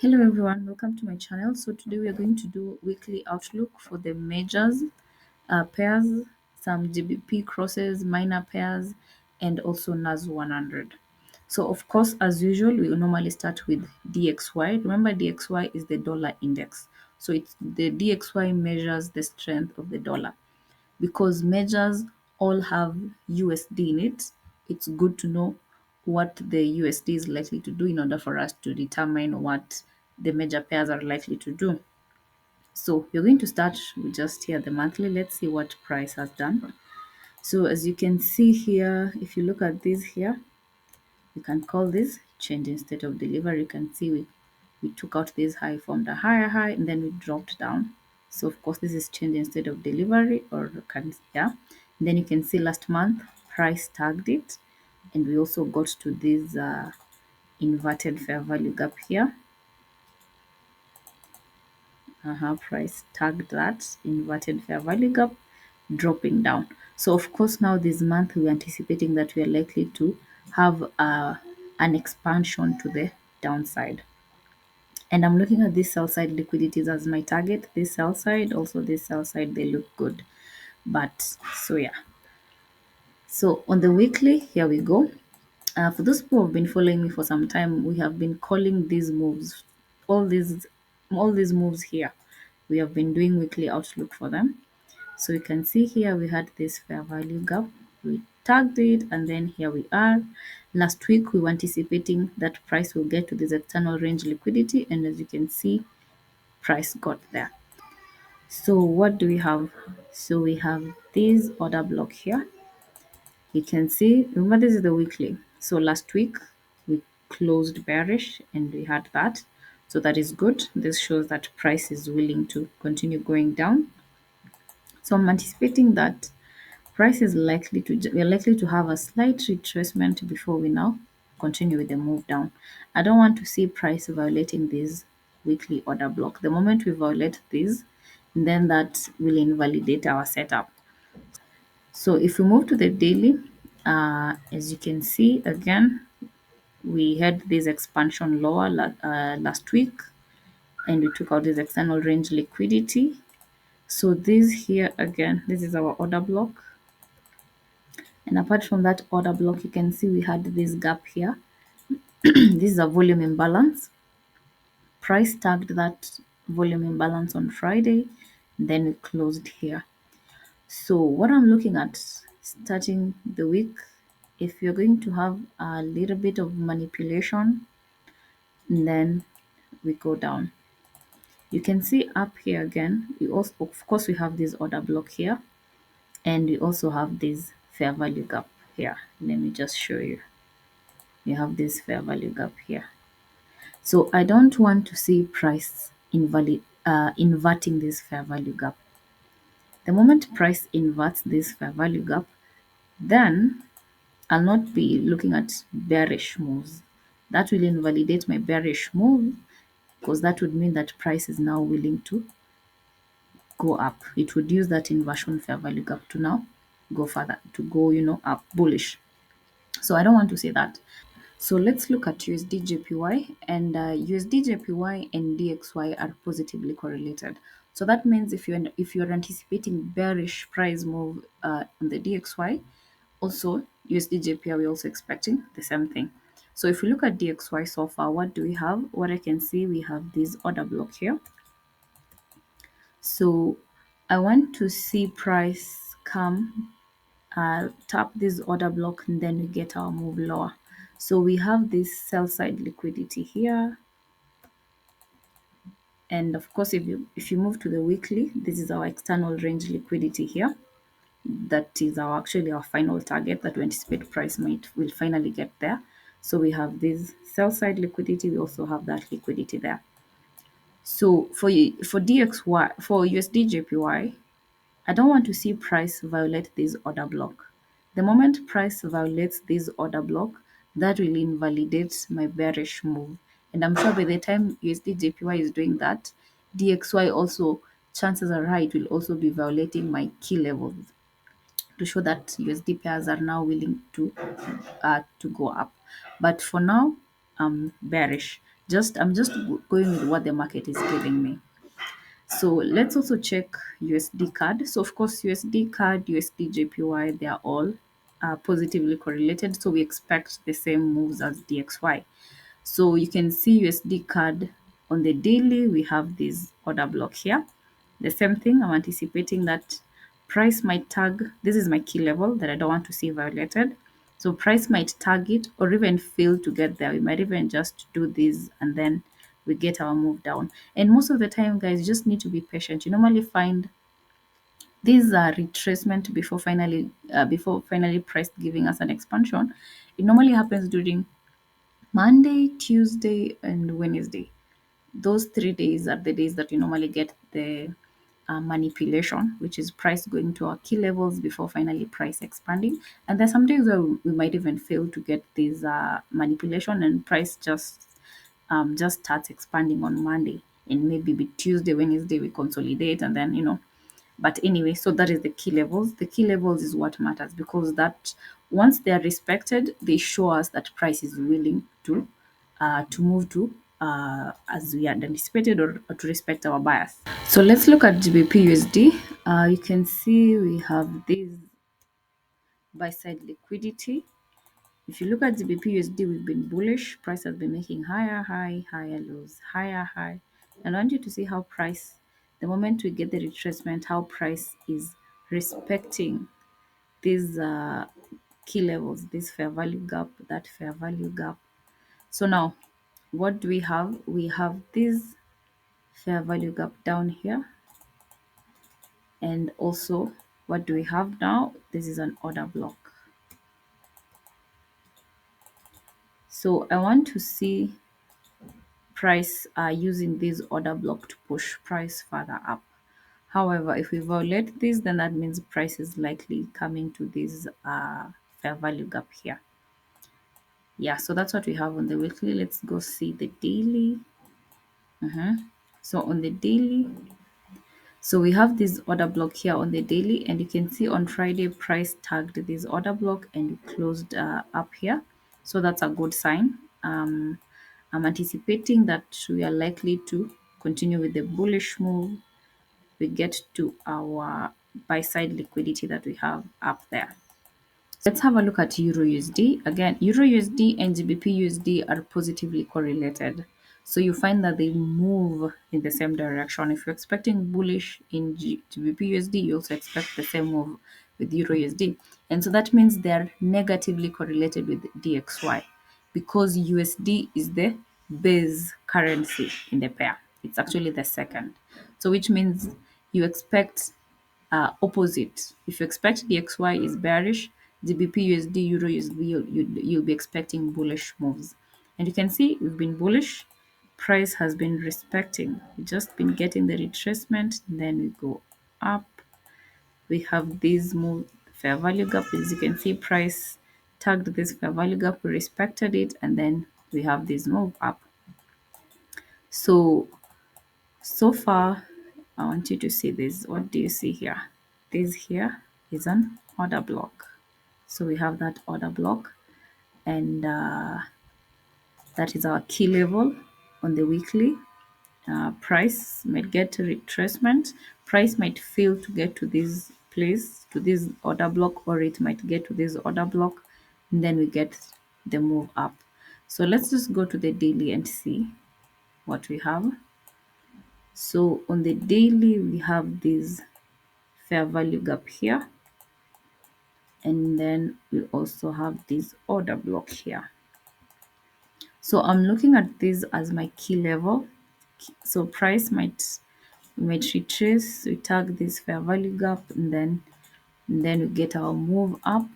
Hello everyone, welcome to my channel. So today we are going to do weekly outlook for the majors, pairs, some GBP crosses, minor pairs, and also NAS 100. So of course, as usual, we normally start with DXY. Remember, DXY is the dollar index. So it's the DXY measures the strength of the dollar. Because measures all have USD in it, it's good to know what the USD is likely to do in order for us to determine what the major pairs are likely to do. So you're going to start with just here the monthly. Let's see what price has done. So as you can see here, if you look at this here, you can call this change in state of delivery. You can see we took out this high, formed a higher high, and then we dropped down. So of course this is change in state of delivery, or can, yeah. And then you can see last month price tagged it, and we also got to this inverted fair value gap here. Price tagged that inverted fair value gap, dropping down. So of course now this month we're anticipating that we are likely to have an expansion to the downside. And I'm looking at this sell side liquidities as my target. This sell side, also this sell side, they look good. But so yeah. So on the weekly, here we go. For those who have been following me for some time, we have been calling these moves, all these, all these moves here. We have been doing weekly outlook for them. So you can see here we had this fair value gap. We tagged it, and then here we are. Last week we were anticipating that price will get to this external range liquidity, and as you can see, price got there. So what do we have? So we have this order block here. You can see, remember this is the weekly. So last week we closed bearish and we had that. So that is good. This shows that price is willing to continue going down. So I'm anticipating that price is likely to, we're likely to have a slight retracement before we now continue with the move down. I don't want to see price violating this weekly order block. The moment we violate this, then that will invalidate our setup. So if we move to the daily, as you can see again, we had this expansion lower last week, and we took out this external range liquidity. So this here again, this is our order block. And apart from that order block, you can see we had this gap here. This is a volume imbalance. Price tagged that volume imbalance on Friday, then we closed here. So what I'm looking at starting the week, if you're going to have a little bit of manipulation, then we go down. You can see up here again, we also, of course, we have this order block here, and we also have this fair value gap here. Let me just show you. You have this fair value gap here. So I don't want to see price inverting this fair value gap. The moment price inverts this fair value gap, then I'll not be looking at bearish moves. That will invalidate my bearish move, because that would mean that price is now willing to go up. It would use that inversion fair value gap to now go further, to go, up bullish. So I don't want to say that. So let's look at USDJPY, and USDJPY and DXY are positively correlated. So that means if you're anticipating bearish price move on the DXY, also USDJPY we're also expecting the same thing. So if we look at DXY so far, what do we have? What I can see, we have this order block here. So I want to see price come tap this order block, and then we get our move lower. So we have this sell side liquidity here, and of course if you move to the weekly, this is our external range liquidity here. That is our actually our final target that we anticipate price will finally get there. So we have this sell side liquidity, we also have that liquidity there. So for DXY, for USDJPY, I don't want to see price violate this order block. The moment price violates this order block, that will invalidate my bearish move. And I'm sure by the time USDJPY is doing that, DXY also, chances are high, it will also be violating my key levels to show that USD pairs are now willing to go up. But for now, I'm bearish. going with what the market is giving me. So let's also check USD CAD. So of course, USD CAD, USDJPY, they are all positively correlated. So we expect the same moves as DXY. So you can see USD CAD on the daily, we have this order block here. The same thing, I'm anticipating that price might tag, this is my key level that I don't want to see violated. So price might tag it or even fail to get there. We might even just do this and then we get our move down. And most of the time, guys, you just need to be patient. You normally find these are retracement before finally price giving us an expansion. It normally happens during Monday, Tuesday, and Wednesday. Those 3 days are the days that you normally get the manipulation, which is price going to our key levels before finally price expanding. And there's some days where we might even fail to get this manipulation and price just starts expanding on Monday. And maybe by Tuesday, Wednesday, we consolidate and then, but anyway, so that is the key levels. The key levels is what matters because that once they are respected, they show us that price is willing to move to as we had anticipated or to respect our bias. So let's look at GBPUSD. You can see we have this buy side liquidity. If you look at GBPUSD, we've been bullish. Price has been making higher high, higher lows, higher high. And I want you to see how price, the moment we get the retracement, how price is respecting these key levels, this fair value gap, that fair value gap. So now, what do we have? We have this fair value gap down here. And also, what do we have now? This is an order block. So I want to see price using this order block to push price further up. However, if we violate this, then that means price is likely coming to this fair value gap here. Yeah, so that's what we have on the weekly. Let's go see the daily. So on the daily, so we have this order block here on the daily, and you can see on Friday price tagged this order block and closed up here. So that's a good sign. I'm anticipating that we are likely to continue with the bullish move. We get to our buy side liquidity that we have up there. Let's have a look at Euro USD. Again, Euro USD and GBP USD are positively correlated. So you find that they move in the same direction. If you're expecting bullish in GBP USD, you also expect the same move with Euro USD. And so that means they're negatively correlated with DXY because USD is the base currency in the pair. It's actually the second. So which means you expect opposite. If you expect the XY is bearish, GBP USD, Euro USD, you'll be expecting bullish moves. And you can see we've been bullish. Price has been respecting. We've just been getting the retracement. Then we go up. We have this move, fair value gap. As you can see, price tagged this fair value gap, we respected it, and then we have this move up. So far, I want you to see this. What do you see here? This here is an order block. So we have that order block, and that is our key level on the weekly. Price might get retracement. Price might fail to get to this place, to this order block, or it might get to this order block, and then we get the move up. So let's just go to the daily and see what we have. So on the daily, we have this fair value gap here, and then we also have this order block here. So I'm looking at this as my key level. So price might retrace, we tag this fair value gap, and then we get our move up,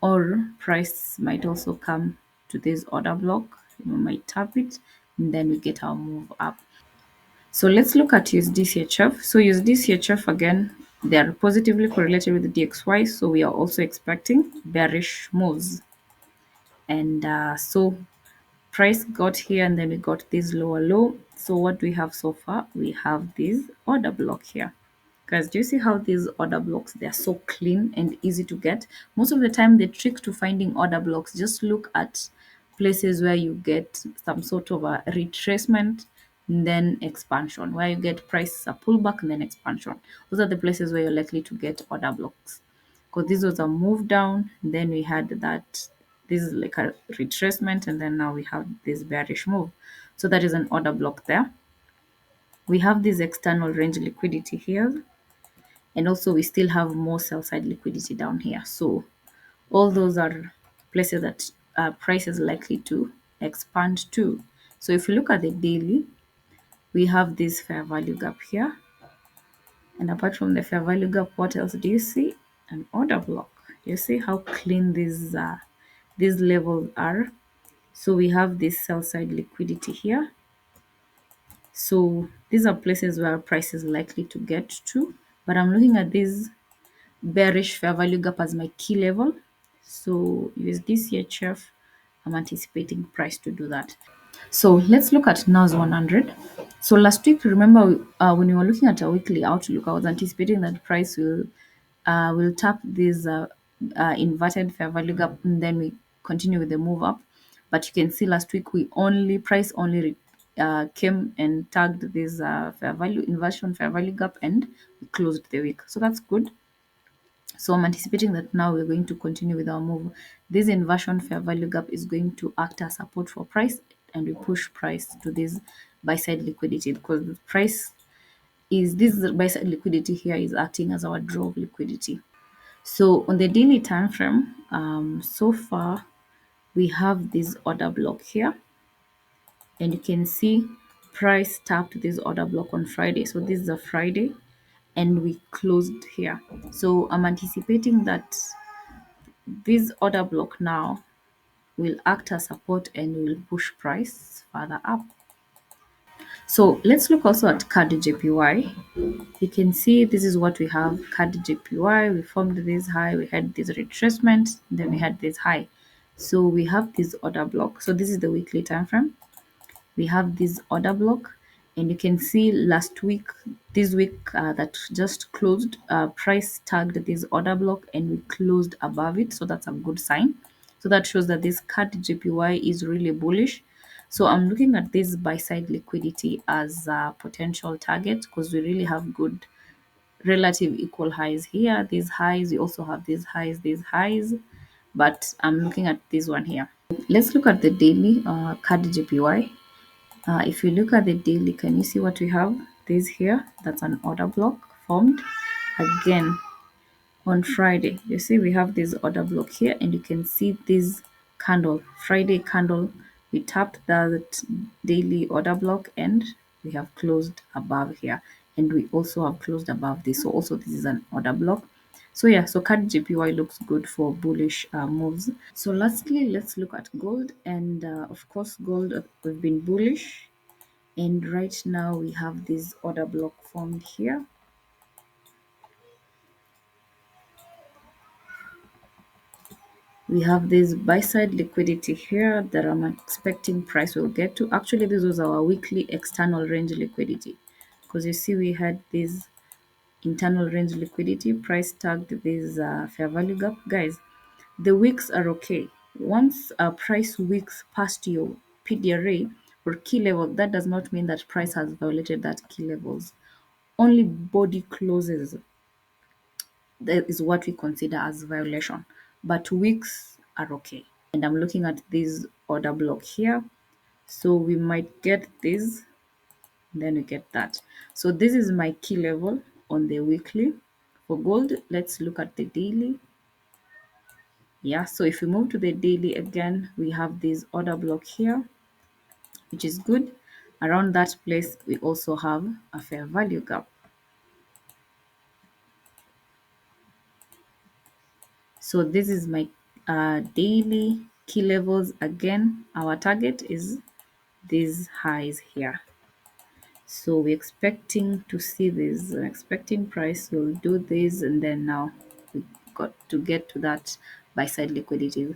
or price might also come to this order block, we might tap it, and then we get our move up. So let's look at USDCHF. So USDCHF again, they are positively correlated with the DXY, so we are also expecting bearish moves. And so price got here and then we got this lower low. So what do we have so far? We have this order block here. Guys, do you see how these order blocks, they are so clean and easy to get? Most of the time, the trick to finding order blocks, just look at places where you get some sort of a retracement, then expansion, where you get price a pullback and then expansion. Those are the places where you're likely to get order blocks, because this was a move down, then we had that this is like a retracement, and then now we have this bearish move. So that is an order block there. We have this external range liquidity here, and also we still have more sell side liquidity down here. So all those are places that price is likely to expand to. So if you look at the daily, we have this fair value gap here. And apart from the fair value gap, what else do you see? An order block. You see how clean these levels are. So we have this sell side liquidity here. So these are places where price is likely to get to. But I'm looking at this bearish fair value gap as my key level. So USDCHF, I'm anticipating price to do that. So let's look at NAS 100. So last week, remember when we were looking at a weekly outlook, I was anticipating that price will tap this inverted fair value gap, and then we continue with the move up. But you can see last week price only came and tagged this fair value inversion fair value gap, and we closed the week. So that's good. So I'm anticipating that now we're going to continue with our move. This inversion fair value gap is going to act as support for price, and we push price to this buy side liquidity, because the price is this buy side liquidity here is acting as our draw of liquidity. So on the daily time frame, so far we have this order block here, and you can see price tapped this order block on Friday. So this is a Friday, and we closed here. So I'm anticipating that this order block now will act as support and will push price further up. So let's look also at CADJPY. You can see this is what we have. CADJPY, we formed this high, we had this retracement, then we had this high. So we have this order block. So this is the weekly time frame. We have this order block, and you can see last week, this week that just closed, price tagged this order block and we closed above it. So that's a good sign. So that shows that this CAD is really bullish. So I'm looking at this buy side liquidity as a potential target, because we really have good relative equal highs here. These highs, we also have these highs, but I'm looking at this one here. Let's look at the daily CAD. If you look at the daily, can you see what we have? This here, that's an order block formed again on Friday. You see we have this order block here, and you can see this candle, Friday candle. We tapped that daily order block, and we have closed above here, and we also have closed above this. So also this is an order block. So yeah, so CAD looks good for bullish moves. So lastly, let's look at gold, and of course gold, we've been bullish, and right now we have this order block formed here. We have this buy side liquidity here that I'm expecting price will get to. Actually, this was our weekly external range liquidity, because you see we had this internal range liquidity, price tagged this fair value gap. Guys, the wicks are okay. Once a price wicks past your PDRA or key level, that does not mean that price has violated that key levels. Only body closes, that is what we consider as violation, but wicks are okay. And I'm looking at this order block here, so we might get this, then we get that. So this is my key level on the weekly. For gold, let's look at the daily. Yeah, so if we move to the daily again, we have this order block here, which is good. Around that place, we also have a fair value gap. So this is my daily key levels. Again, our target is these highs here. So we're expecting to see this, expecting price will do this, and then now we got to get to that buy side liquidity.